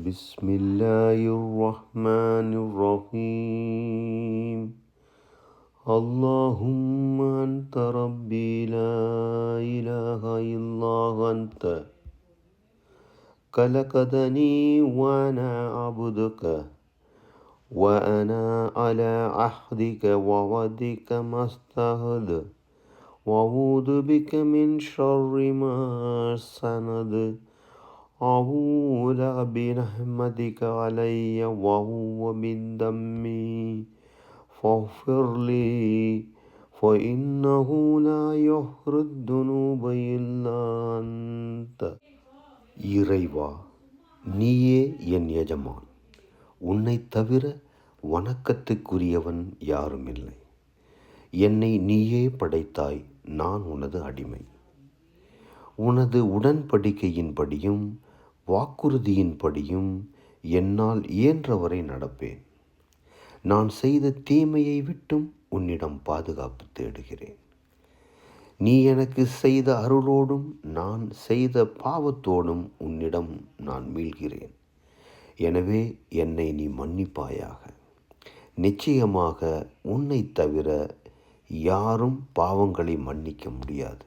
بسم الله الرحمن الرحيم اللهم أنت ربي لا إله إلا أنت خلقتني وأنا عبدك وأنا على عهدك ووعدك ما استعهد وأعوذ بك من شر ما صنعت أعوذ برحمتك علي وهو من دمي فاغفر لي فإنه لا يغفر الذنوب إلا أنت. இறைவா, நீயே என் எஜமான், உன்னைத் தவிர வணக்கத்துக்குரியவன் யாருமில்லை. என்னை நீயே படைத்தாய், நான் உனது அடிமை. உனது உடன்படிக்கையின்படியும் வாக்குறுதியின்படியும் என்னால் இயன்றவரை நடப்பேன். நான் செய்த தீமையை விட்டும் உன்னிடம் பாதுகாப்பு தேடுகிறேன். நீ எனக்கு செய்த அருளோடும் நான் செய்த பாவத்தோடும் உன்னிடம் நான் மீள்கிறேன். எனவே என்னை நீ மன்னிப்பாயாக. நிச்சயமாக உன்னை தவிர யாரும் பாவங்களை மன்னிக்க முடியாது.